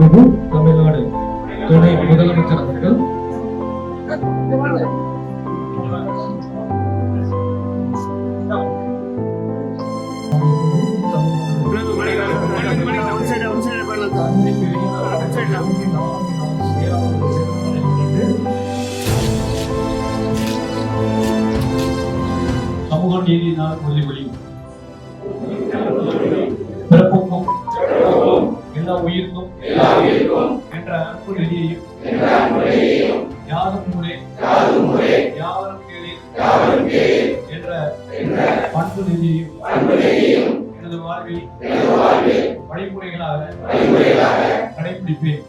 மாண்புமிகு தமிழ்நாடு துணை முதலமைச்சர் அவர்கள் சமூக நீதி நாள் உறுதிமொழி. பிறப்புக்கும் எல்லா உயிர்க்கும் என்ற அன்பு நெறியையும் யாரும் முறை யாவரும் கேளீர் என்ற பண்பு நெறியையும் எனது வாழ்வில் வழிமுறைகளாக கடைபிடிப்பேன்.